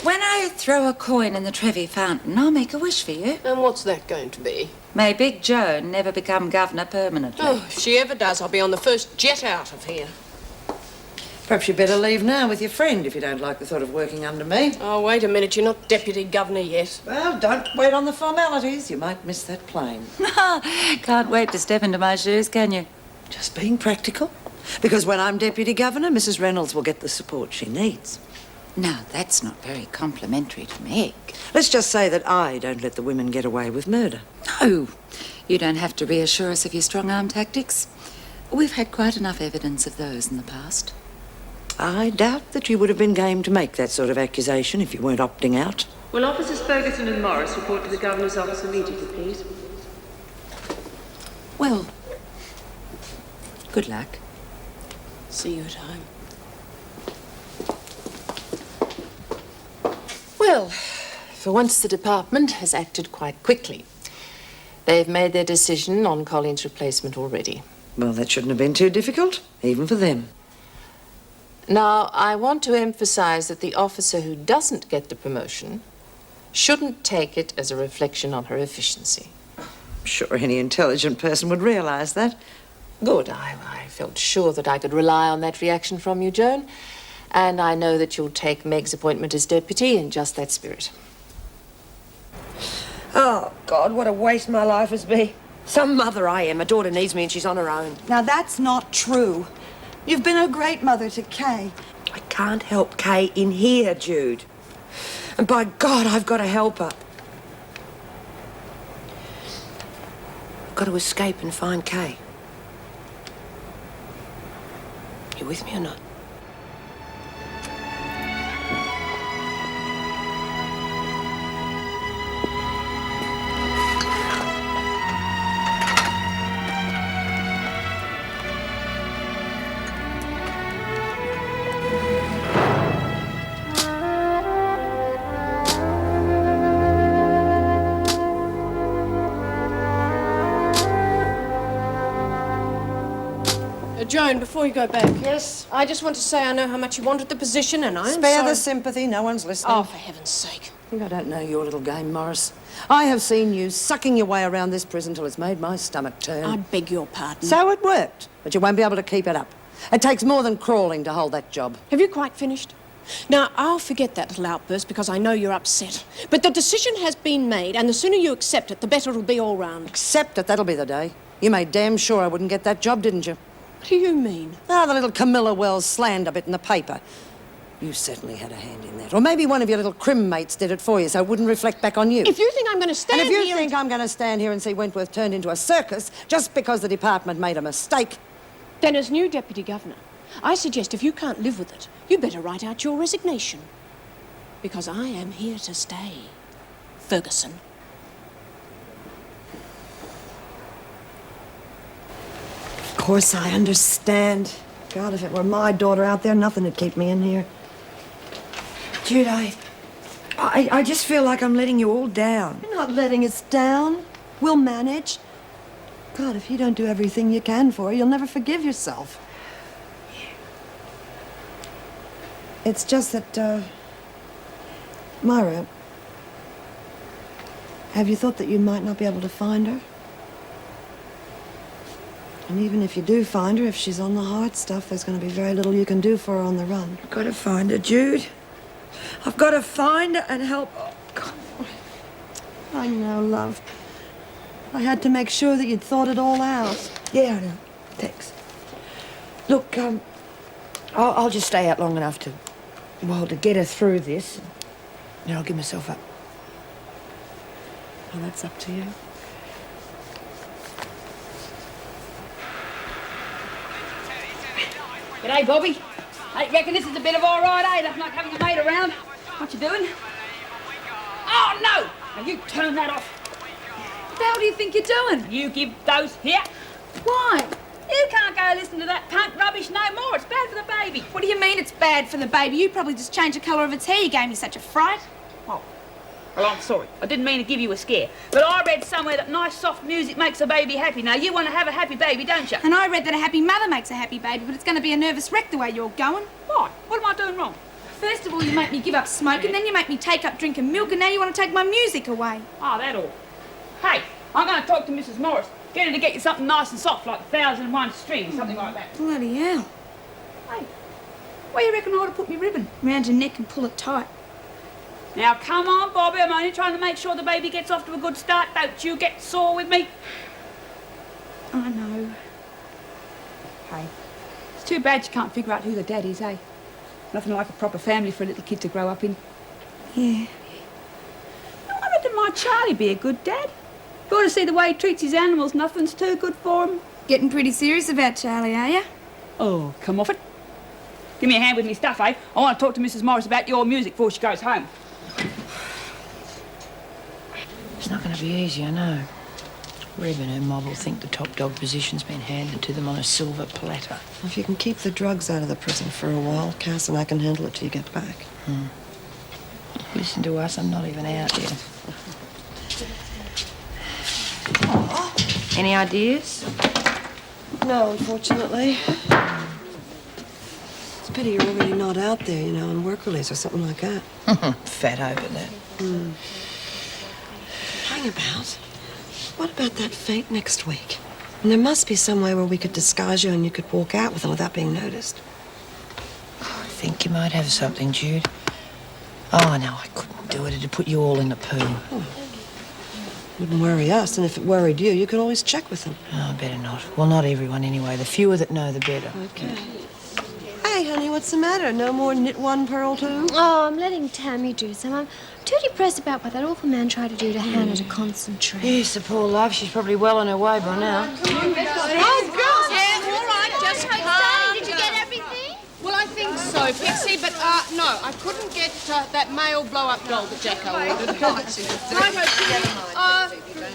When I throw a coin in the Trevi fountain, I'll make a wish for you. And what's that going to be? May Big Joan never become governor permanently. Oh, if she ever does, I'll be on the first jet out of here. Perhaps you'd better leave now with your friend if you don't like the thought of working under me. Oh, wait a minute. You're not deputy governor yet. Well, don't wait on the formalities. You might miss that plane. Can't wait to step into my shoes, can you? Just being practical. Because when I'm deputy governor, Mrs. Reynolds will get the support she needs. Now, that's not very complimentary to Meg. Let's just say that I don't let the women get away with murder. No, you don't have to reassure us of your strong-arm tactics. We've had quite enough evidence of those in the past. I doubt that you would have been game to make that sort of accusation if you weren't opting out. Will Officers Ferguson and Morris report to the Governor's office immediately, please? Well, good luck. See you at home. Well, for once the department has acted quite quickly. They've made their decision on Colleen's replacement already. Well, that shouldn't have been too difficult, even for them. Now, I want to emphasize that the officer who doesn't get the promotion shouldn't take it as a reflection on her efficiency. I'm sure any intelligent person would realize that. Good. I felt sure that I could rely on that reaction from you, Joan. And I know that you'll take Meg's appointment as deputy in just that spirit. Oh, God, what a waste my life has been. Some mother I am. My daughter needs me and she's on her own. Now, that's not true. You've been a great mother to Kay. I can't help Kay in here, Jude. And by God, I've got to help her. I've got to escape and find Kay. You with me or not? Joan, before you go back. Yes? I just want to say I know how much you wanted the position, and I'm Spare sorry. the sympathy. No one's listening. Oh, for heaven's sake. I think I don't know your little game, Morris. I have seen you sucking your way around this prison till it's made my stomach turn. I beg your pardon. So it worked, but you won't be able to keep it up. It takes more than crawling to hold that job. Have you quite finished? Now, I'll forget that little outburst because I know you're upset. But the decision has been made, and the sooner you accept it, the better it'll be all round. Accept it, that'll be the day. You made damn sure I wouldn't get that job, didn't you? What do you mean? Ah, the little Camilla Wells slander bit in the paper. You certainly had a hand in that. Or maybe one of your little crim mates did it for you so it wouldn't reflect back on you. If you think I'm going to stand and if you here think I'm going to stand here and see Wentworth turned into a circus just because the department made a mistake... Then as new deputy governor, I suggest if you can't live with it, you better write out your resignation. Because I am here to stay. Ferguson. Of course, I understand. God, if it were my daughter out there, nothing would keep me in here. Jude, I just feel like I'm letting you all down. You're not letting us down. We'll manage. God, if you don't do everything you can for her, you'll never forgive yourself. It's just that, Myra, have you thought that you might not be able to find her? And even if you do find her, if she's on the hard stuff, there's going to be very little you can do for her on the run. I've got to find her, Jude. I've got to find her and help her. Oh, God. I know, love. I had to make sure that you'd thought it all out. Yeah, I know. Thanks. Look, I'll just stay out long enough to get her through this. Then I'll give myself up. Well, that's up to you. G'day, Bobby. Hey, reckon this is a bit of all right, eh? That's not having a mate around. What you doing? Oh, no! Now, you turn that off. What the hell do you think you're doing? You give those here. Why? You can't go listen to that punk rubbish no more. It's bad for the baby. What do you mean it's bad for the baby? You probably just changed the colour of its hair. You gave me such a fright. Oh, well, I'm sorry. I didn't mean to give you a scare. But I read somewhere that nice, soft music makes a baby happy. Now, you want to have a happy baby, don't you? And I read that a happy mother makes a happy baby, but it's going to be a nervous wreck the way you're going. Why? What am I doing wrong? first of all you make me give up smoking, then you make me take up drinking milk, and now you want to take my music away. Oh, that all. Hey, I'm going to talk to Mrs. Morris. Get her to get you something nice and soft, like 1001 Strings, something like that. Bloody hell. Hey, where you reckon I ought to put my ribbon? Round your neck and pull it tight. Now, come on, Bobby. I'm only trying to make sure the baby gets off to a good start. Don't you get sore with me. I know. Hey, it's too bad you can't figure out who the dad is, eh? Nothing like a proper family for a little kid to grow up in. Yeah. I reckon my Charlie be a good dad. You ought to see the way he treats his animals. Nothing's too good for him. Getting pretty serious about Charlie, are you? Oh, come off it. Give me a hand with me stuff, eh? I want to talk to Mrs. Morris about your music before she goes home. It's not going to be easy, I know. Reb and her mob will think the top dog position's been handed to them on a silver platter. If you can keep the drugs out of the prison for a while, Cass and I can handle it till you get back. Listen to us, I'm not even out yet. Any ideas? No, unfortunately. It's a pity you're already not out there, you know, on work release or something like that. Fat over that. Hang about. What about that fete next week? And there must be some way where we could disguise you and you could walk out with them without being noticed. I think you might have something, Jude. Oh, no, I couldn't do it. It'd put you all in the poo. Wouldn't worry us, and if it worried you, you could always check with them. Oh, better not. Well, not everyone anyway. The fewer that know, the better. Okay. Hey, honey, what's the matter? No more knit one, pearl two? Oh, I'm letting Tammy do some. I'm too depressed about what that awful man tried to do to Hannah to concentrate. Yes, the poor love. She's probably well on her way by now. Oh, girls! Yeah, all right, just calm. Did you get everything? Well, I think so, Pixie, but no, I couldn't get that male blow-up doll that Jacko ordered.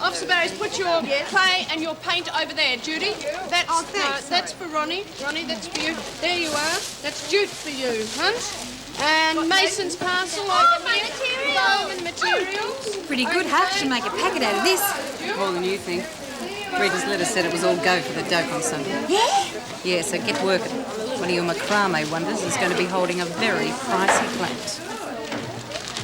Officer Barry's, put your clay and your paint over there, Judy. That's for Ronnie. Ronnie, that's for you. There you are. That's Jude for you, Hunt. And Mason's parcel over here. Foam and materials. Pretty good, huh? Should make a packet out of this. More than you think. Rita's letter said it was all go for the dope on Sunday. Yeah? Yeah, so get working. One of your macrame wonders is going to be holding a very pricey plant.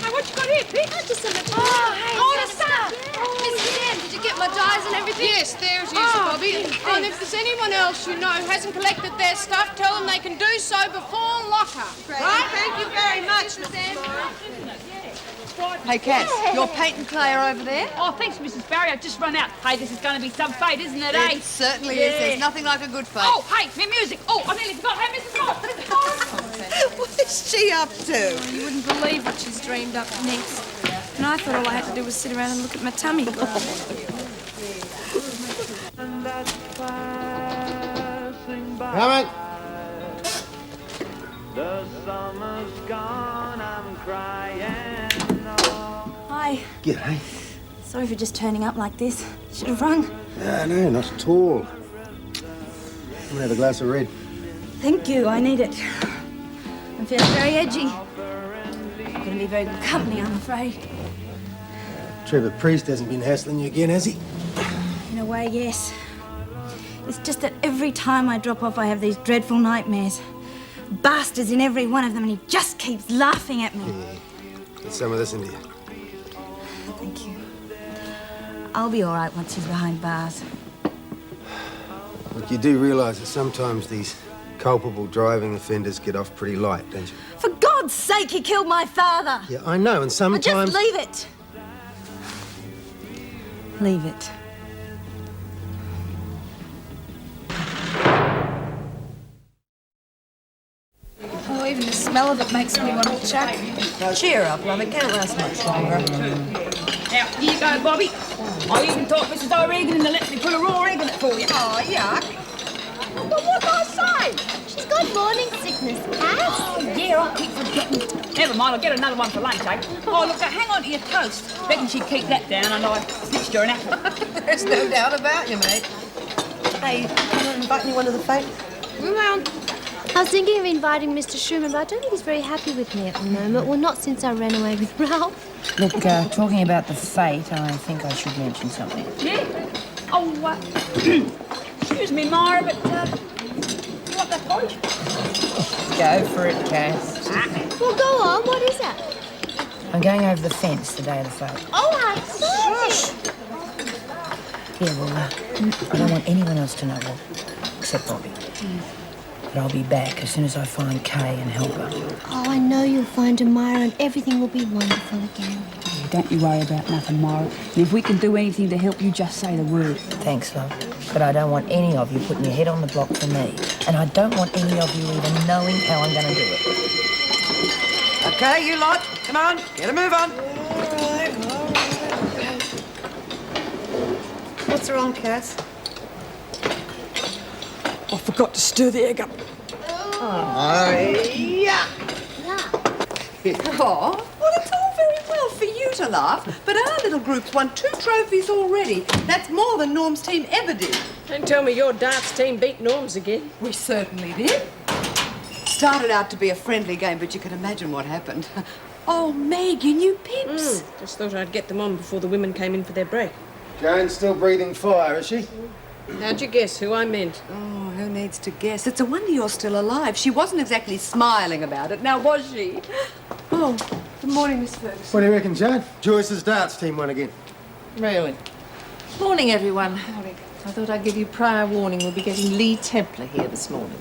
Hey, what you got here, Pete? Just some All the stuff! Mrs. Dan, did you get my dyes and everything? Yes, there it is, Bobby. And if there's anyone else you know hasn't collected their stuff, tell them they can do so before locker. Right? Thank you very much, Miss Anne. Hey, Cass, your paint and clay are over there? Oh, thanks, Mrs. Barry. I've just run out. Hey, this is going to be some fate, isn't it, eh? It certainly is. There's nothing like a good fate. Oh, hey, my music. Oh, I nearly forgot. Hey, Mrs. Morris. What is she up to? You wouldn't believe what she's dreamed up next. And I thought all I had to do was sit around and look at my tummy. Coming. The summer's gone, I'm crying. Hi. G'day. Sorry for just turning up like this. Should have rung. No, not at all. I'm gonna have a glass of red. Thank you, I need it. I'm feeling very edgy. Not going to be very good company, I'm afraid. Trevor Priest hasn't been hassling you again, has he? In a way, yes. It's just that every time I drop off, I have these dreadful nightmares. Bastards in every one of them, and he just keeps laughing at me. Get some of this into you. Thank you. I'll be all right once he's behind bars. Look, you do realise that sometimes these culpable driving offenders get off pretty light, don't you? For God's sake, he killed my father! Yeah, I know, and sometimes... Well, just leave it. Leave it. Oh, even the smell of it makes me want to chuck. Cheer up, love. It can't last much longer. Now, here you go, Bobby. I even taught Mrs. O'Regan to let me put a raw egg in it for you. Oh, yuck. But what did I say? She's got morning sickness, Cass. Oh, yeah, I keep forgetting. Never mind, I'll get another one for lunch, eh? Oh, look, hang on to your toast. Reckon she'd keep that down, and I snitched her an apple. There's no doubt about you, mate. Hey, you want to invite anyone to the fete? Well, I was thinking of inviting Mr. Schumann, but I don't think he's very happy with me at the moment. Well, not since I ran away with Ralph. Look, talking about the fate, I think I should mention something. Yeah? Oh, excuse me, Myra, but you want that porridge? Go for it, Cass. Well, go on. What is it? I'm going over the fence the day of the vote. Oh, how exciting! Yeah, well, I don't want anyone else to know it, except Bobby. But I'll be back as soon as I find Kay and help her. Oh, I know you'll find her, Myra, and everything will be wonderful again. Don't you worry about nothing, Myra. And if we can do anything to help you, just say the word. Thanks, love. But I don't want any of you putting your head on the block for me. And I don't want any of you even knowing how I'm going to do it. Okay, you lot, come on, get a move on. What's wrong, Cass? I forgot to stir the egg up. Yeah. Oh, well, it's all very well for you to laugh, but our little group's won 2 trophies already. That's more than Norm's team ever did. Don't tell me your darts team beat Norm's again. We certainly did. Started out to be a friendly game, but you can imagine what happened. Oh, Meg, your new pips. Just thought I'd get them on before the women came in for their break. Joan's still breathing fire, is she? How'd you guess who I meant? Oh, who needs to guess? It's a wonder you're still alive. She wasn't exactly smiling about it, now was she? Oh, good morning, Miss Ferguson. What do you reckon, Joan? Joyce's darts team won again. Really? Morning, everyone. Morning. I thought I'd give you prior warning. We'll be getting Lee Templar here this morning.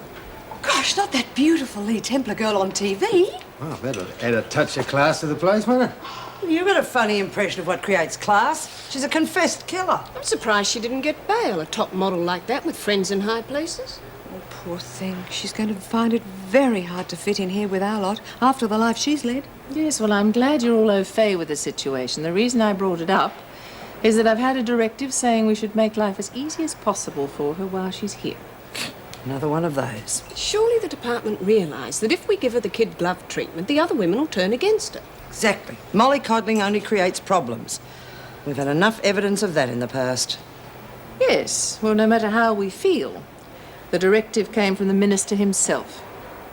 Gosh, not that beautiful Lee Templar girl on TV. Well, that'll add a touch of class to the place, won't it? You've got a funny impression of what creates class. She's a confessed killer. I'm surprised she didn't get bail, a top model like that with friends in high places. Oh, poor thing. She's going to find it very hard to fit in here with our lot after the life she's led. Yes, well, I'm glad you're all au fait with the situation. The reason I brought it up is that I've had a directive saying we should make life as easy as possible for her while she's here. Another one of those. Surely the department realised that if we give her the kid glove treatment, the other women will turn against her. Exactly. Mollycoddling only creates problems. We've had enough evidence of that in the past. Yes, well, no matter how we feel, the directive came from the minister himself.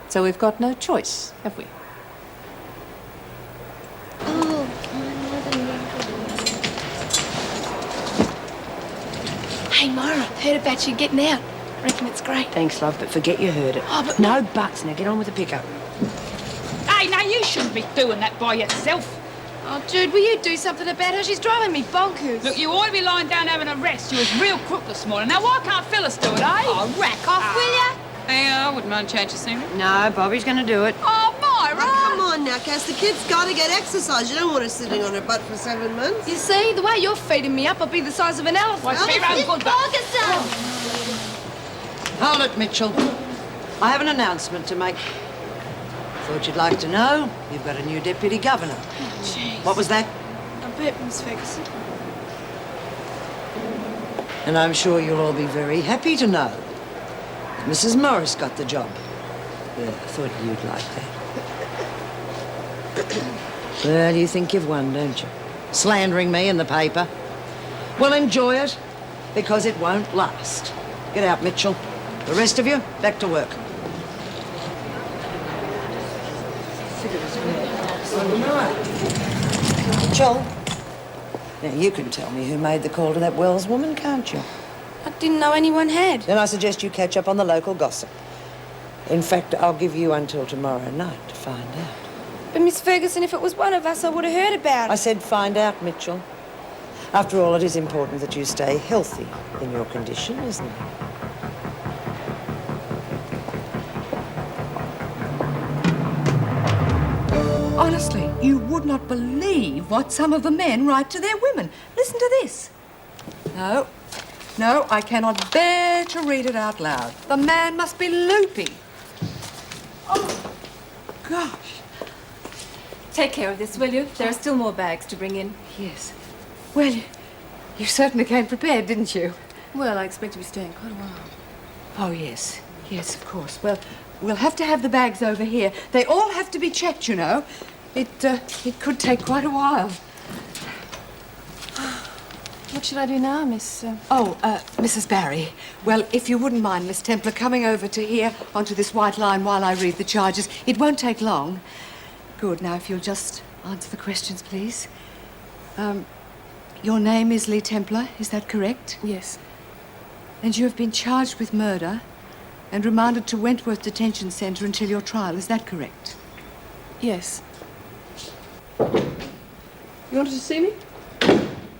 So we've got no choice, have we? Oh, hey, Myra, heard about you getting out. Reckon it's great. Thanks, love, but forget you heard it. Oh, but no buts. Now get on with the pickup. Hey, now you shouldn't be doing that by yourself. Oh, Jude, will you do something about her? She's driving me bonkers. Look, you ought to be lying down having a rest. You was real crook this morning. Now, why can't Phyllis do it, eh? Oh, rack off, will ya? Hey, I wouldn't mind changing scenery. No, Bobby's going to do it. Oh, Myra! Oh, come on now, Cass. The kid's got to get exercise. You don't want her sitting on her butt for 7 months. You see, the way you're feeding me up, I'll be the size of an elephant. Why, be around good, but- Hold it, Mitchell. I have an announcement to make. Thought you'd like to know. You've got a new deputy governor. Jeez. What was that? I bet, Miss Ferguson. And I'm sure you'll all be very happy to know that Mrs. Morris got the job. Yeah, I thought you'd like that. Well, you think you've won, don't you? Slandering me in the paper. Well, enjoy it, because it won't last. Get out, Mitchell. The rest of you, back to work. Mitchell. Now, you can tell me who made the call to that Wells woman, can't you? I didn't know anyone had. Then I suggest you catch up on the local gossip. In fact, I'll give you until tomorrow night to find out. But, Miss Ferguson, if it was one of us, I would have heard about it. I said find out, Mitchell. After all, it is important that you stay healthy in your condition, isn't it? Honestly, you would not believe what some of the men write to their women. Listen to this. No, I cannot bear to read it out loud. The man must be loopy. Oh, gosh. Take care of this, will you? There are still more bags to bring in. Yes. Well, you certainly came prepared, didn't you? Well, I expect to be staying quite a while. Oh, yes. Yes, of course. Well, we'll have to have the bags over here. They all have to be checked, you know. It could take quite a while. What should I do now, Miss... Mrs. Barry. Well, if you wouldn't mind, Miss Templar, coming over to here onto this white line while I read the charges. It won't take long. Good. Now, if you'll just answer the questions, please. Your name is Lee Templar, is that correct? Yes. And you have been charged with murder and remanded to Wentworth Detention Centre until your trial. Is that correct? Yes. You wanted to see me?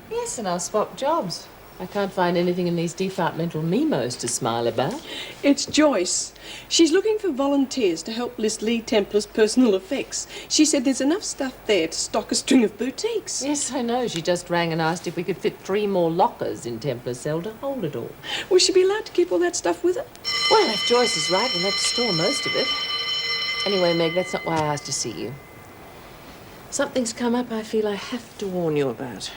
Yes, and I'll swap jobs. I can't find anything in these departmental memos to smile about. It's Joyce. She's looking for volunteers to help list Lee Templar's personal effects. She said there's enough stuff there to stock a string of boutiques. Yes, I know. She just rang and asked if we could fit 3 more lockers in Templar's cell to hold it all. Will she be allowed to keep all that stuff with her? Well, if Joyce is right, we'll have to store most of it. Anyway, Meg, that's not why I asked to see you. Something's come up I feel I have to warn you about.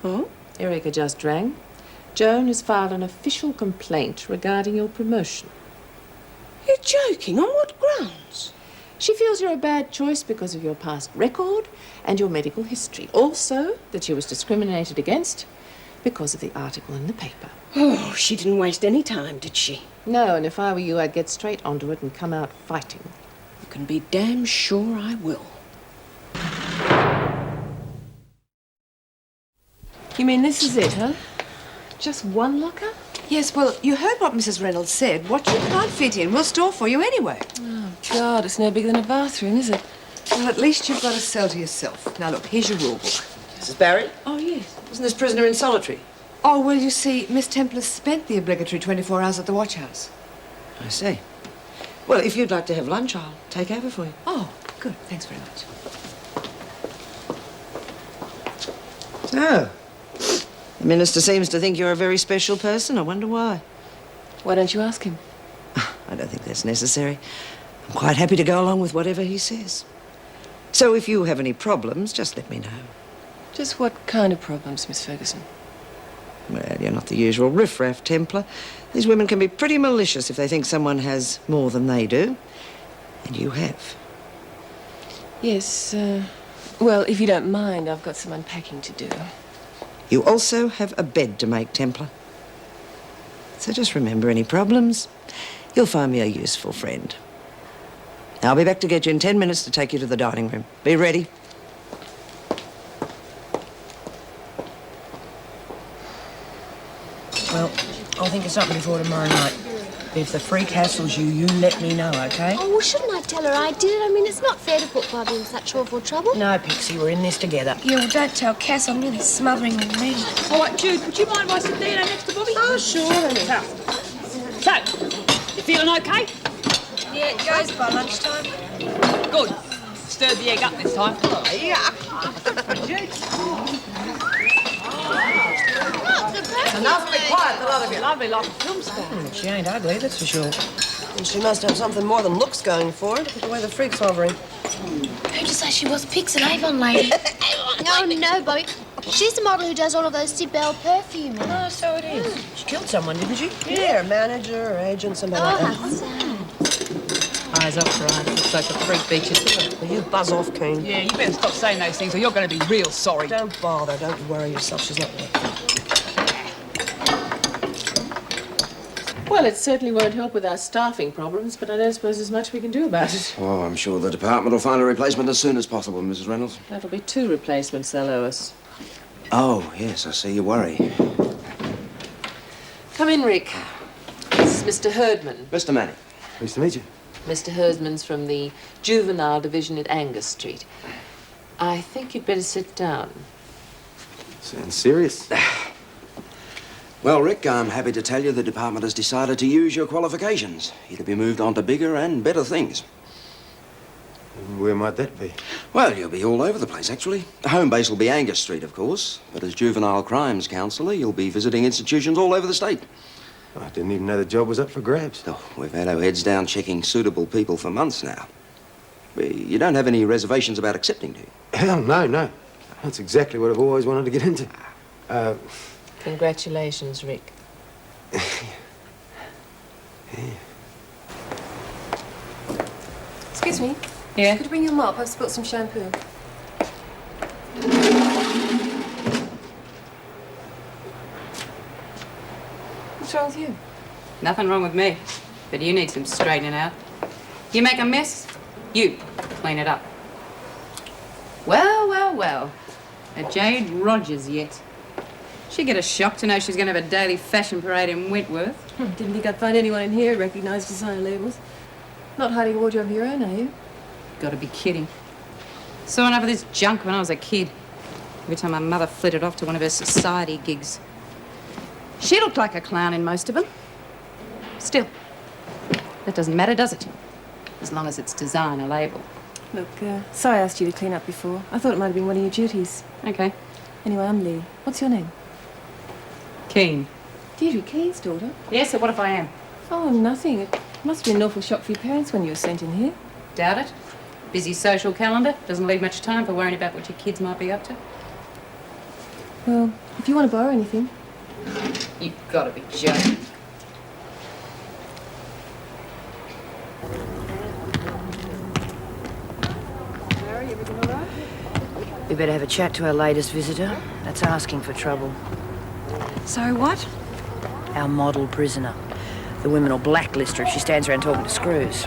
Oh? Erica just rang. Joan has filed an official complaint regarding your promotion. You're joking? On what grounds? She feels you're a bad choice because of your past record and your medical history. Also, that she was discriminated against because of the article in the paper. Oh, she didn't waste any time, did she? No, and if I were you, I'd get straight onto it and come out fighting. You can be damn sure I will. You mean this is it, huh? Just one locker? Yes, well, you heard what Mrs. Reynolds said. What you can't fit in, we'll store for you anyway. Oh, God, it's no bigger than a bathroom, is it? Well, at least you've got a cell to yourself. Now, look, here's your rule book. Mrs. Barry? Oh, yes. Wasn't this prisoner in solitary? Oh, well, you see, Miss Templar spent the obligatory 24 hours at the watch house. I see. Well, if you'd like to have lunch, I'll take over for you. Oh, good. Thanks very much. So, the minister seems to think you're a very special person. I wonder why. Why don't you ask him? I don't think that's necessary. I'm quite happy to go along with whatever he says. So if you have any problems, just let me know. Just what kind of problems, Miss Ferguson? Well, you're not the usual riff-raff Templar. These women can be pretty malicious if they think someone has more than they do. And you have. Yes, well, if you don't mind, I've got some unpacking to do. You also have a bed to make, Templar. So just remember, any problems, you'll find me a useful friend. I'll be back to get you in 10 minutes to take you to the dining room. Be ready. Well, I'll think of something before tomorrow night. If the freak hassles you, you let me know, OK? Oh, well, shouldn't I tell her I did it? I mean, it's not fair to put Bobby in such awful trouble. No, Pixie, we're in this together. Yeah, well, don't tell Cass. I'm really smothering with me. All right, Jude, would you mind if I sit there next to Bobby? Oh, sure. So, you feeling okay? Yeah, it goes by lunchtime. Good. Stirred the egg up this time. Enough, be quiet, the lot of you. Lovely, like a film star. She ain't ugly, that's for sure. And she must have something more than looks going for her. Look at the way the freak's hovering. Who'd you say she was? Pix and Avon lady. No, Bobby. She's the model who does all of those Sibel perfume. Oh, so it is. She killed someone, didn't she? Yeah, her manager or agent, somebody like that. how sad. Eyes up for eyes. Looks like a freak beaches. Well, you buzz off, Keen. Yeah, you better stop saying those things or you're going to be real sorry. Don't bother. Don't worry yourself. She's not working. Well, it certainly won't help with our staffing problems, but I don't suppose there's much we can do about it. Oh, I'm sure the department will find a replacement as soon as possible, Mrs. Reynolds. That'll be 2 replacements they'll owe us. Oh, yes, I see you worry. Come in, Rick. This is Mr. Herdman. Mr. Manning. Pleased to meet you. Mr. Herdman's from the juvenile division at Angus Street. I think you'd better sit down. Sounds serious. Well, Rick, I'm happy to tell you the department has decided to use your qualifications. You're to be moved on to bigger and better things. Where might that be? Well, you'll be all over the place, actually. The home base will be Angus Street, of course. But as juvenile crimes counsellor, you'll be visiting institutions all over the state. I didn't even know the job was up for grabs. Oh, we've had our heads down checking suitable people for months now. You don't have any reservations about accepting, do you? Hell, no. That's exactly what I've always wanted to get into. Congratulations, Rick. Excuse me. Yeah? Could you bring your mop? I've spilt some shampoo. What's wrong with you? Nothing wrong with me, but you need some straightening out. You make a mess, you clean it up. Well. A Jade Rogers yet. She'd get a shock to know she's going to have a daily fashion parade in Wentworth. Didn't think I'd find anyone in here who recognised designer labels. Not hiding a wardrobe of your own, are you? Gotta be kidding. Saw enough of this junk when I was a kid. Every time my mother flitted off to one of her society gigs. She looked like a clown in most of them. Still, that doesn't matter, does it? As long as it's designer label. Look, sorry I asked you to clean up before. I thought it might have been one of your duties. Okay. Anyway, I'm Lee. What's your name? Keen. Deirdre Keen's daughter? Yes, so what if I am? Oh, nothing. It must have been an awful shock for your parents when you were sent in here. Doubt it. Busy social calendar. Doesn't leave much time for worrying about what your kids might be up to. Well, if you want to borrow anything. You've got to be joking. We better have a chat to our latest visitor. That's asking for trouble. So what? Our model prisoner. The women will blacklist her if she stands around talking to screws.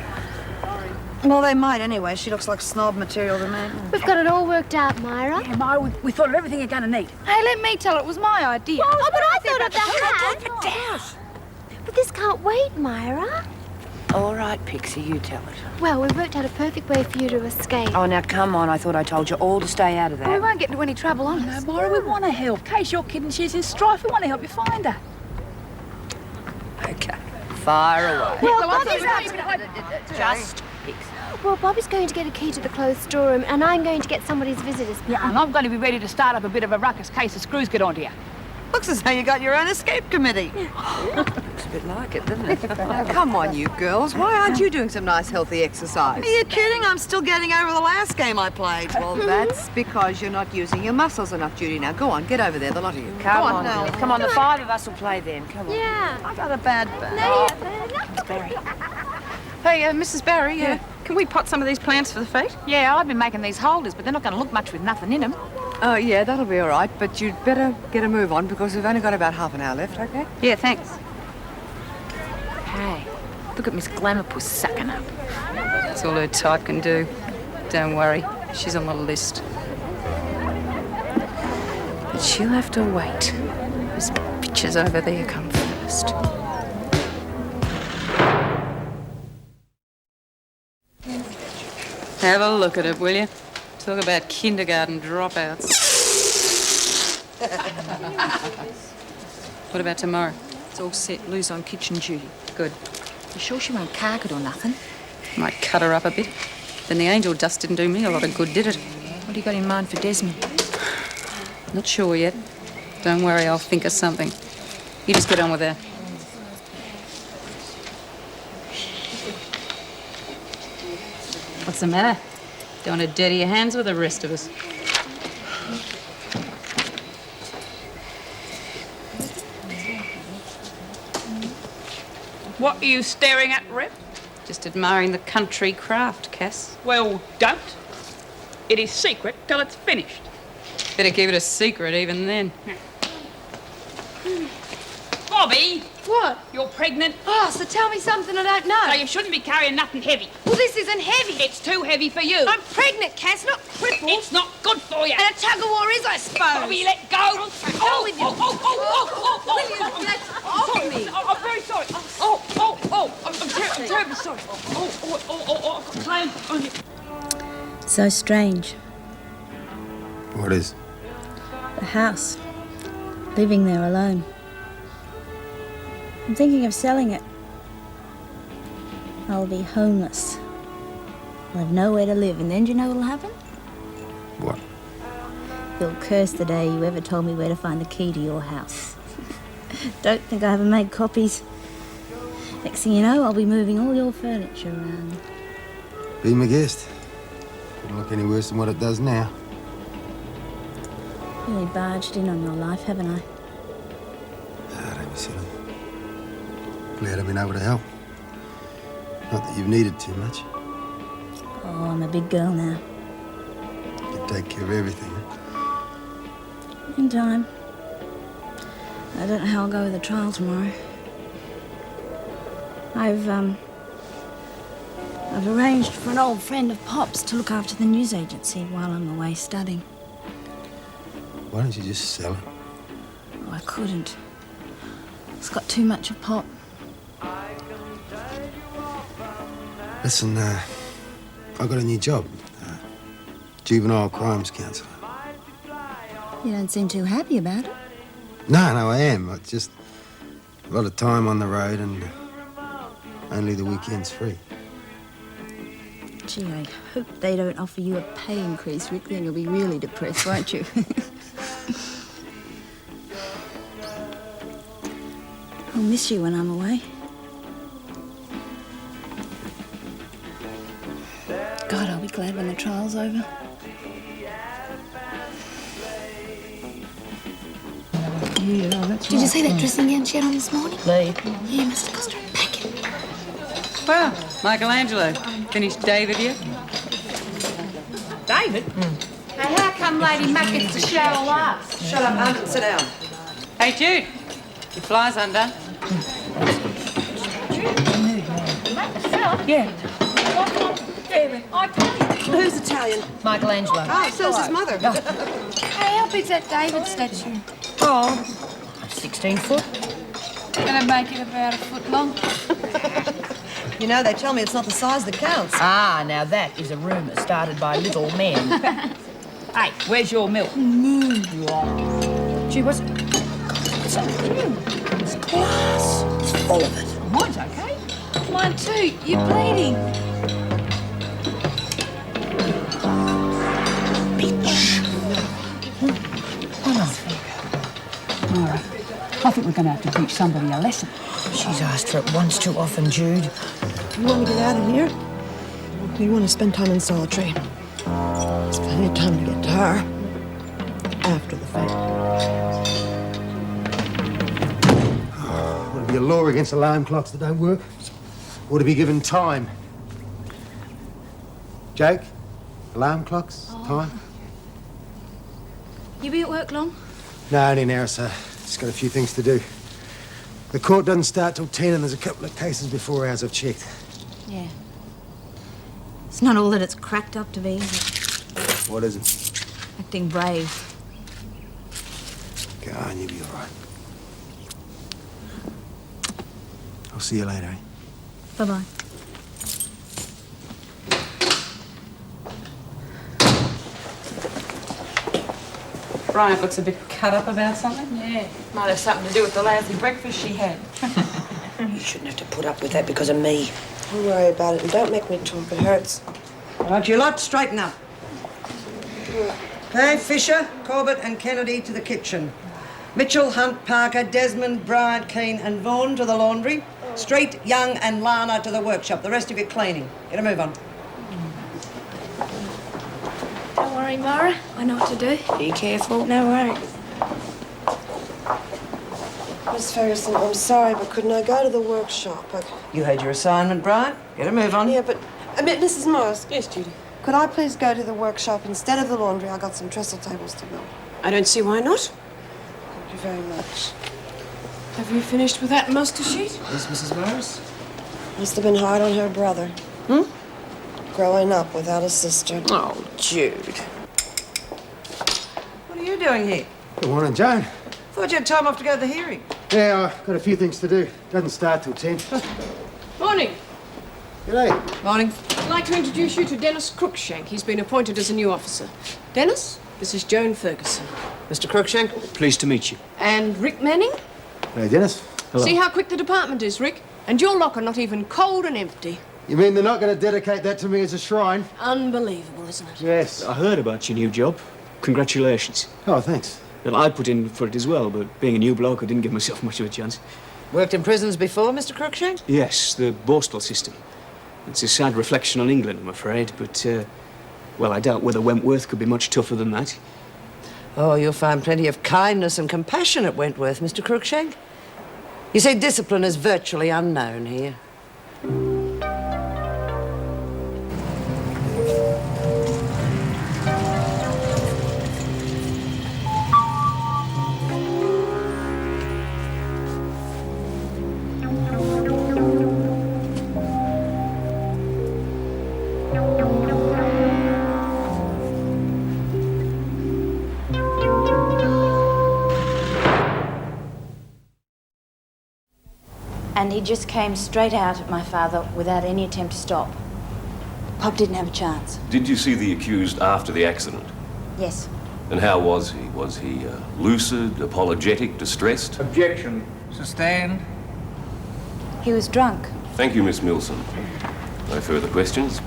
Well, they might anyway. She looks like snob material to me. We've got it all worked out, Myra. Yeah, Myra, we thought of everything you're going to need. Hey, let me tell it. It was my idea. Oh, but I thought of the hat. But this can't wait, Myra. All right, Pixie, you tell it. Well, we've worked out a perfect way for you to escape. Oh, now come on. I thought I told you all to stay out of that. We won't get into any trouble, honest. No, Myra, we want to help. In case your kid and she's in strife, we want to help you find her. Okay. Fire away. Well, Just Pixie. Well, Bobby's going to get a key to the closed storeroom, and I'm going to get somebody's visitors pass. Yeah, and I'm going to be ready to start up a bit of a ruckus case the screws get onto you. Looks as though you got your own escape committee. Looks a bit like it, doesn't it? Now, come on, you girls. Why aren't you doing some nice, healthy exercise? Are you kidding? I'm still getting over the last game I played. Well, that's because you're not using your muscles enough, Judy. Now, go on, get over there, the lot of you. Come go on now. Come on, the five of us will play then. Come on. Yeah. I got a bad back. It's Barry. Hey, Mrs. Barry, can we pot some of these plants for the fete? Yeah, I've been making these holders, but they're not going to look much with nothing in them. Oh, yeah, that'll be all right, but you'd better get a move on because we've only got about half an hour left, okay? Yeah, thanks. Hey, look at Miss Glamourpuss sucking up. That's all her type can do. Don't worry, she's on the list. But she'll have to wait. Those bitches over there come first. Have a look at it, will you? Talk about kindergarten dropouts. What about tomorrow? It's all set. Lou's on kitchen duty. Good. You sure she won't cark it or nothing? Might cut her up a bit. Then the angel dust didn't do me a lot of good, did it? What do you got in mind for Desmond? Not sure yet. Don't worry, I'll think of something. You just get on with her. What's the matter? Don't want to dirty your hands with the rest of us. What are you staring at, Rep? Just admiring the country craft, Cass. Well, don't. It is secret till it's finished. Better keep it a secret even then. Bobby! What? You're pregnant. Oh, so tell me something I don't know. So you shouldn't be carrying nothing heavy. Well, this isn't heavy. It's too heavy for you. I'm pregnant, Cass, not crippled. It's not good for you. And a tug-of-war is, I suppose. Bobby, let go. William, that's off me. I'm very sorry. I'm terribly sorry. I've got claim on you. So strange. What is? The house. Living there alone. I'm thinking of selling it. I'll be homeless. I'll have nowhere to live, and then do you know what'll happen? What? You'll curse the day you ever told me where to find the key to your house. Don't think I haven't made copies. Next thing you know, I'll be moving all your furniture around. Be my guest. Couldn't look any worse than what it does now. Really barged in on your life, haven't I? Don't be silly. Glad I've been able to help. Not that you've needed too much. Oh, I'm a big girl now. You can take care of everything. In time. I don't know how I'll go with the trial tomorrow. I've arranged for an old friend of Pop's to look after the news agency while I'm away studying. Why don't you just sell it? Oh, I couldn't. It's got too much of pop. Listen, I got a new job. Juvenile Crimes Counsellor. You don't seem too happy about it. No, I am. I just a lot of time on the road and only the weekends free. Gee, I hope they don't offer you a pay increase, Rick. Then you'll be really depressed, won't you? I'll miss you when I'm away. God, I'll be glad when the trial's over. Did you see that dressing gown she had on this morning? Lee. Yeah, must have cost her a packet. Well, Michelangelo, finished David yet? David? Hey, how come Lady Mac gets to shower last? Shut up, Aunt, and sit down. Hey, Jude, your fly's undone. Yeah. I tell you. Who's Italian? Michelangelo. Oh, so's his mother. Hey, how big's that David statue? Oh, 16 foot. Gonna make it about a foot long. You know, they tell me it's not the size that counts. Ah, now that is a rumour started by little men. Hey, where's your milk? Gee, what's it? It's glass. It's full of it. Mine's okay. Mine too. You're bleeding. Mara, I think we're going to have to teach somebody a lesson. She's asked for it once too often, Jude. You want to get out of here? Or you want to spend time in solitary? There's plenty of time to get to her. After the fact. Would it be a law against alarm clocks that don't work? Or to be given time? Jake? Alarm clocks? Time? You be at work long? No, only an hour, sir. Just got a few things to do. The court doesn't start till 10 and there's a couple of cases before hours I've checked. Yeah. It's not all that it's cracked up to be, is it? What is it? Acting brave. Go on, you'll be all right. I'll see you later, eh? Bye-bye. Bryant looks a bit cut up about something. Yeah, might have something to do with the lousy breakfast she had. You shouldn't have to put up with that because of me. Don't worry about it and don't make me talk. It hurts. Right, you lot, straighten up. Okay, Fisher, Corbett and Kennedy to the kitchen. Mitchell, Hunt, Parker, Desmond, Bryant, Keane and Vaughan to the laundry. Street, Young and Lana to the workshop. The rest of you cleaning. Get a move on. Don't worry, Mara. I know what to do. Be careful. No worries. Miss Ferguson, I'm sorry, but couldn't I go to the workshop? You had your assignment, Bryant. Get a move on. Yeah, but... Mrs. Morris. Yes, Judy? Could I please go to the workshop instead of the laundry? I got some trestle tables to build. I don't see why not. Thank you very much. Have you finished with that muster sheet? Yes, Mrs. Morris. Must have been hard on her brother. Growing up without a sister. Oh, Jude. What are you doing here? Good morning, Joan. Thought you had time off to go to the hearing. Yeah, I've got a few things to do. Doesn't start till 10. Morning. G'day. Morning. I'd like to introduce you to Dennis Crookshank. He's been appointed as a new officer. Dennis, this is Joan Ferguson. Mr. Crookshank. Pleased to meet you. And Rick Manning. Hey, Dennis. Hello. See how quick the department is, Rick? And your locker not even cold and empty. You mean they're not going to dedicate that to me as a shrine? Unbelievable, isn't it? Yes. I heard about your new job. Congratulations. Oh, thanks. Well, I put in for it as well, but being a new bloke, I didn't give myself much of a chance. Worked in prisons before, Mr. Crookshank? Yes, the Borstal system. It's a sad reflection on England, I'm afraid, but, well, I doubt whether Wentworth could be much tougher than that. Oh, you'll find plenty of kindness and compassion at Wentworth, Mr. Crookshank. You see, discipline is virtually unknown here. And he just came straight out at my father without any attempt to stop. Pop didn't have a chance. Did you see the accused after the accident? Yes. And how was he? Was he lucid, apologetic, distressed? Objection. Sustained. He was drunk. Thank you, Miss Milson. No further questions?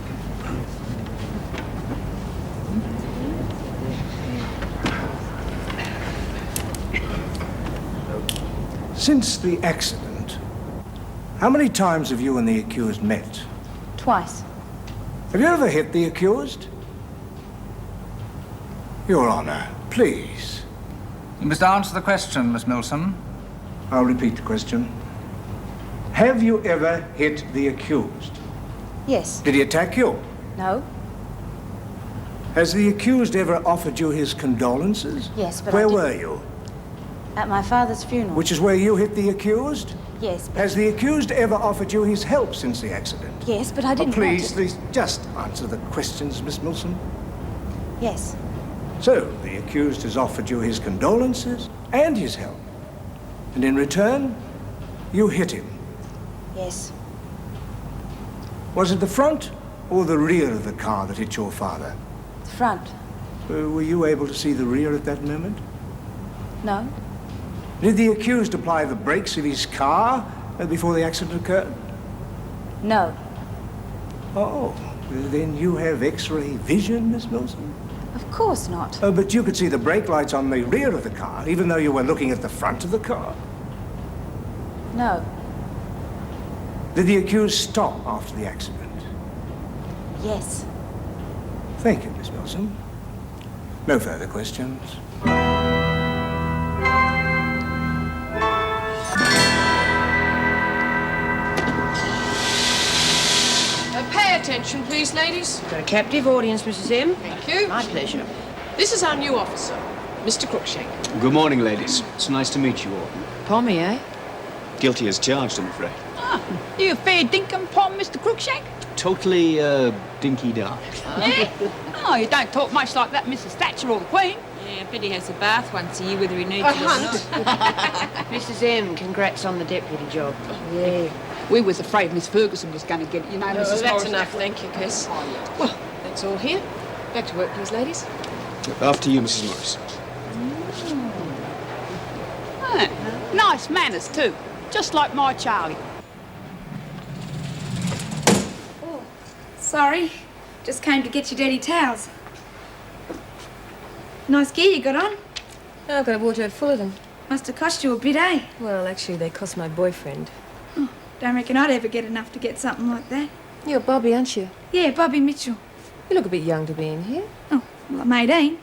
Since the accident, how many times have you and the accused met? Twice. Have you ever hit the accused? Your Honor, please. You must answer the question, Miss Milson. I'll repeat the question. Have you ever hit the accused? Yes. Did he attack you? No. Has the accused ever offered you his condolences? Yes, but Where were you? At my father's funeral. Which is where you hit the accused? Yes, but... Has the accused ever offered you his help since the accident? Yes, but I didn't Please, want to... please, just answer the questions, Miss Milson. Yes. So, the accused has offered you his condolences and his help. And in return, you hit him. Yes. Was it the front or the rear of the car that hit your father? The front. Were you able to see the rear at that moment? No. Did the accused apply the brakes of his car before the accident occurred? No. Oh, then you have X-ray vision, Miss Milson? Of course not. Oh, but you could see the brake lights on the rear of the car, even though you were looking at the front of the car. No. Did the accused stop after the accident? Yes. Thank you, Miss Milson. No further questions. Pay attention, please, ladies. Got a captive audience, Mrs. M. Thank you. My pleasure. This is our new officer, Mr. Crookshank. Good morning, ladies. It's nice to meet you all. Pommy, eh? Guilty as charged, I'm afraid. You a fair dinkum pom, Mr. Crookshank? Totally, dinky dark. Yeah? Oh, you don't talk much like that, Mrs. Thatcher or the Queen. Yeah, I bet he has a bath once a year, whether he needs A it or not. Mrs. M, congrats on the deputy job. Yeah. We was afraid Miss Ferguson was going to get it, you know, No, Mrs. that's Morris. enough, thank you, Kiss. Well, that's all here. Back to work, please, ladies. After you, Mrs. Morris. Nice manners, too. Just like my Charlie. Sorry. Just came to get your dirty towels. Nice gear you got on. Oh, I've got a wardrobe full of them. Must have cost you a bit, eh? Well, actually, they cost my boyfriend. Don't reckon I'd ever get enough to get something like that. You're Bobby, aren't you? Yeah, Bobby Mitchell. You look a bit young to be in here. Oh, well, I'm 18.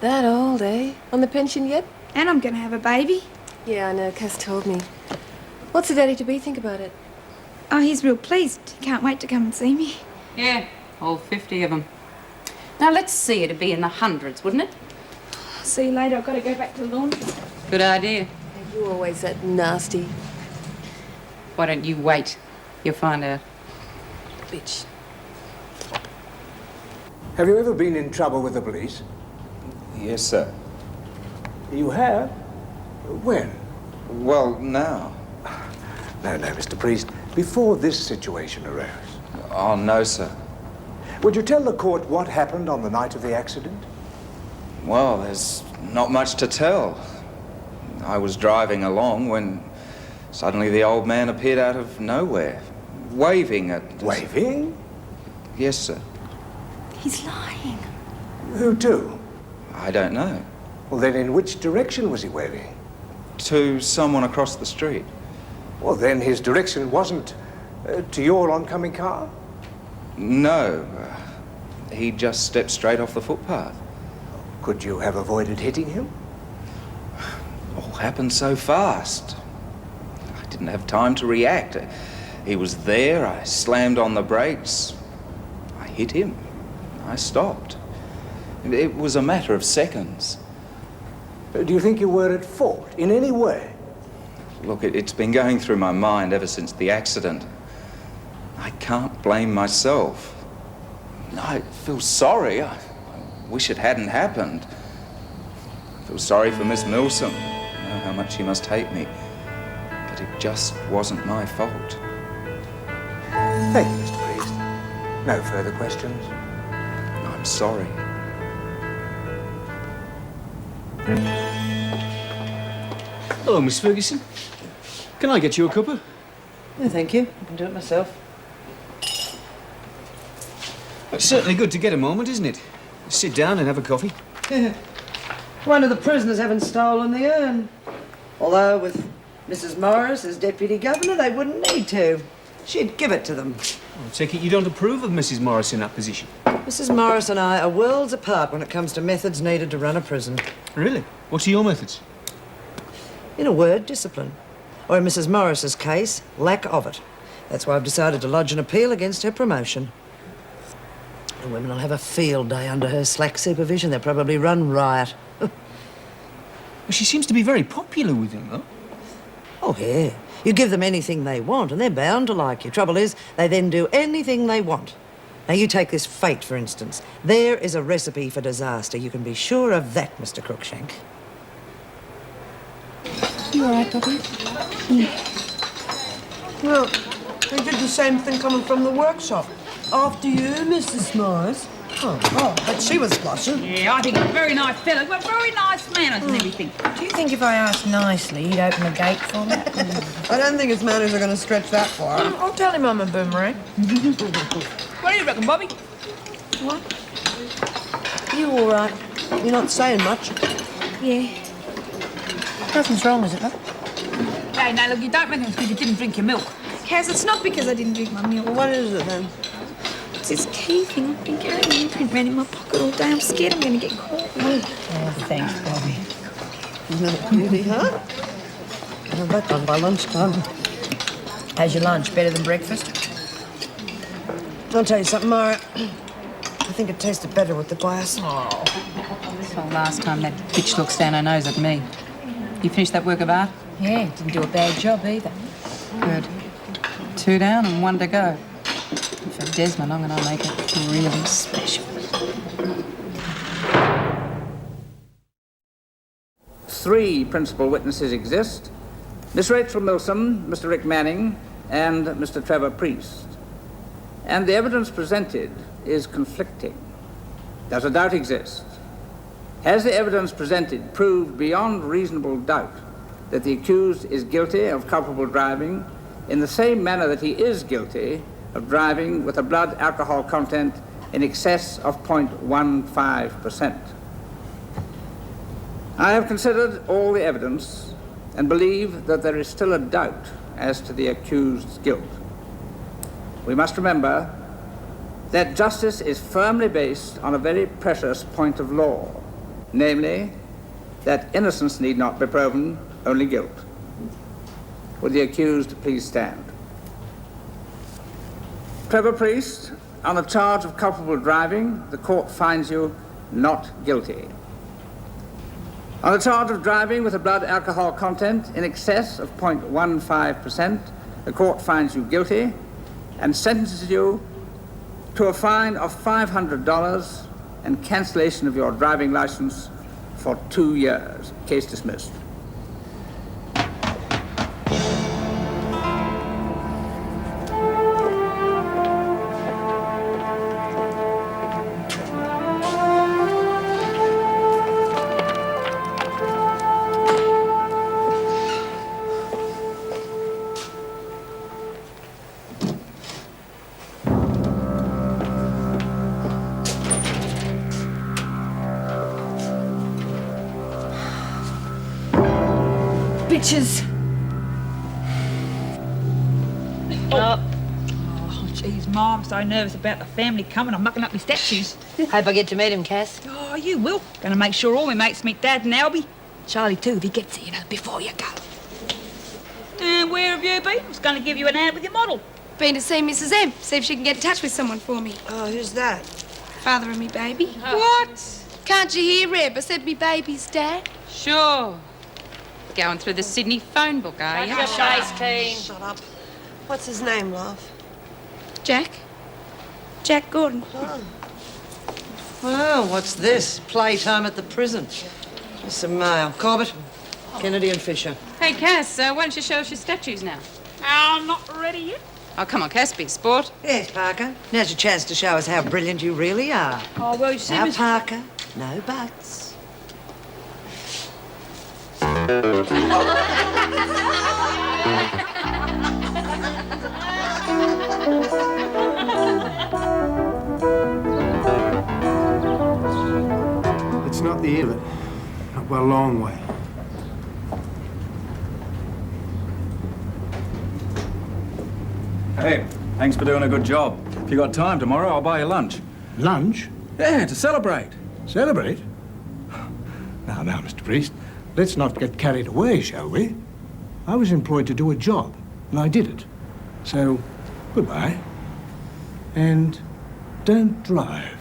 That old, eh? On the pension yet? And I'm going to have a baby. Yeah, I know. Cass told me. What's the daddy-to-be think about it? Oh, he's real pleased. He can't wait to come and see me. Yeah, all 50 of them. Now, let's see, it'd be in the hundreds, wouldn't it? See you later. I've got to go back to the laundry. Good idea. You're always that nasty. Why don't you wait? You'll find out. Bitch. Have you ever been in trouble with the police? Yes, sir. You have? When? Well, now. No, Mr. Priest. Before this situation arose. Oh, no, sir. Would you tell the court what happened on the night of the accident? Well, there's not much to tell. I was driving along when suddenly the old man appeared out of nowhere, waving at... Waving? Yes, sir. He's lying. Who to? I don't know. Well, then in which direction was he waving? To someone across the street. Well, then his direction wasn't to your oncoming car? No. He just stepped straight off the footpath. Could you have avoided hitting him? All happened so fast. I didn't have time to react. He was there, I slammed on the brakes. I hit him. I stopped. It was a matter of seconds. Do you think you were at fault in any way? Look, it's been going through my mind ever since the accident. I can't blame myself. I feel sorry. I wish it hadn't happened. I feel sorry for Miss Milsom. I know how much she must hate me. But but it just wasn't my fault. Thank you, Mr. Priest. No further questions? I'm sorry. Hello, Miss Ferguson. Can I get you a cuppa? No, thank you. I can do it myself. It's certainly good to get a moment, isn't it? Sit down and have a coffee. One of the prisoners haven't stolen the urn. Although with Mrs. Morris as Deputy Governor, they wouldn't need to. She'd give it to them. I take it you don't approve of Mrs. Morris in that position? Mrs. Morris and I are worlds apart when it comes to methods needed to run a prison. Really? What are your methods? In a word, discipline. Or in Mrs. Morris's case, lack of it. That's why I've decided to lodge an appeal against her promotion. The women will have a field day under her slack supervision. They'll probably run riot. Well, she seems to be very popular with him, though. Oh, yeah. You give them anything they want, and they're bound to like you. Trouble is, they then do anything they want. Now, you take this fate, for instance. There is a recipe for disaster. You can be sure of that, Mr. Crookshank. You all right, Bobby? Well, they did the same thing coming from the workshop. After you, Mrs. Morris. Oh, but she was blushing. Yeah, I think he's a very nice fellow. Got very nice manners and everything. Do you think if I asked nicely, he'd open the gate for me? I don't think his manners are going to stretch that far. I'll tell him I'm a boomerang. What do you reckon, Bobby? What? You all right? You're not saying much. Yeah. Nothing's wrong, is it, love? Hey, now look, you don't reckon it's because you didn't drink your milk. Kaz, it's not because I didn't drink my milk. Well, what is it then? It's this key thing. I've been carrying the imprint around in my pocket all day. I'm scared I'm going to get caught. Oh, thanks, Bobby. No beauty, huh? I'll bet done by lunchtime. How's your lunch? Better than breakfast? I'll tell you something, Mara. I think it tasted better with the glass. Oh. It's the last time that bitch looks down her nose at me. You finished that work of art? Yeah, didn't do a bad job either. Good. 2 down and 1 to go. For Desmond, I'm going to make it really special. 3 principal witnesses exist. Miss Rachel Milsom, Mr. Rick Manning, and Mr. Trevor Priest. And the evidence presented is conflicting. Does a doubt exist? Has the evidence presented proved beyond reasonable doubt that the accused is guilty of culpable driving in the same manner that he is guilty of driving with a blood alcohol content in excess of 0.15%? I have considered all the evidence and believe that there is still a doubt as to the accused's guilt. We must remember that justice is firmly based on a very precious point of law, namely, that innocence need not be proven, only guilt. Would the accused please stand? Trevor Priest, on the charge of culpable driving, the court finds you not guilty. On the charge of driving with a blood alcohol content in excess of 0.15%, the court finds you guilty and sentences you to a fine of $500 and cancellation of your driving license for 2 years. Case dismissed. Bitches. Oh, jeez, Ma, I'm so nervous about the family coming. I'm mucking up my statues. Hope I get to meet him, Cass. Oh, you will. Gonna make sure all my mates meet Dad and Albie. Charlie, too, if he gets here, before you go. And where have you been? I was gonna give you an hand with your model. Been to see Mrs. M, see if she can get in touch with someone for me. Oh, who's that? Father of me baby. What? Can't you hear, Reb? I said me baby's dad. Sure. Going through the Sydney phone book, are you? Shut up. What's his name, love? Jack. Jack Gordon. Oh. Well, what's this? Playtime at the prison. There's some mail. Corbett, Kennedy and Fisher. Hey, Cass, why don't you show us your statues now? I'm not ready yet. Oh, come on, Cass, big sport. Yes, Parker. Now's your chance to show us how brilliant you really are. Oh, well, you see, Now, Miss... Parker, no buts. It's not the end of it. Not by a long way. Hey, thanks for doing a good job. If you got time tomorrow, I'll buy you lunch. Lunch? Yeah, to celebrate. Celebrate? Now, Mr. Priest, let's not get carried away, shall we? I was employed to do a job, and I did it. So, goodbye. And don't drive.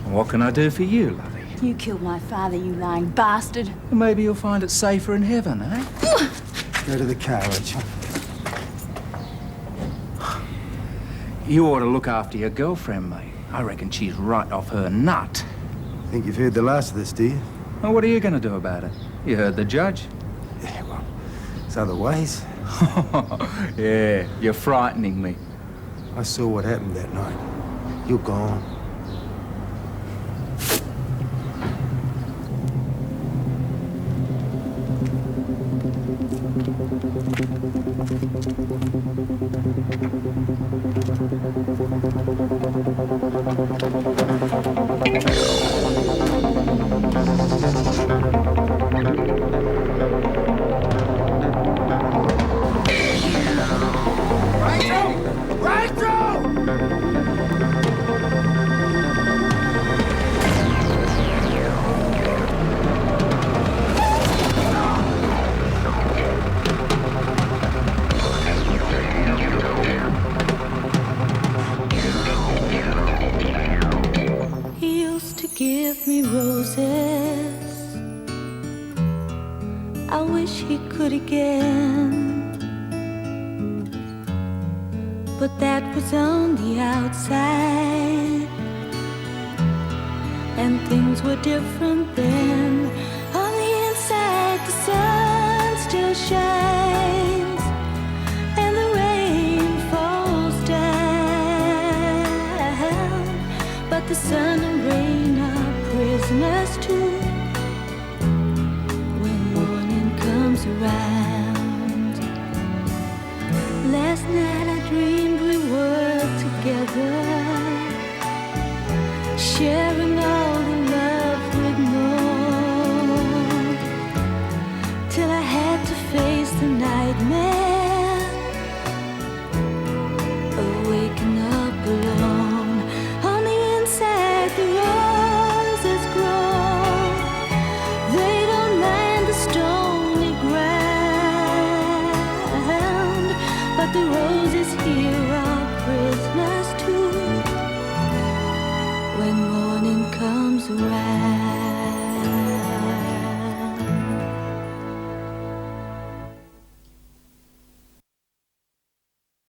What can I do for you, lovey? You killed my father, you lying bastard. Maybe you'll find it safer in heaven, eh? Go to the carriage. You ought to look after your girlfriend, mate. I reckon she's right off her nut. Think you've heard the last of this, do you? Well, what are you going to do about it? You heard the judge. Yeah, well, there's other ways. Yeah, you're frightening me. I saw what happened that night. You're gone. He used to give me roses. I wish he could again. But that was on the outside, and things were different then. On the inside, the sun still shines, and the rain falls down. But the sun and rain are prisoners too when morning comes around. Last night I dreamed we were together, sharing all the love we'd known, till I had to face the nightmare of waking up alone. On the inside, the roses grow. They don't mind the stony ground, but the roses here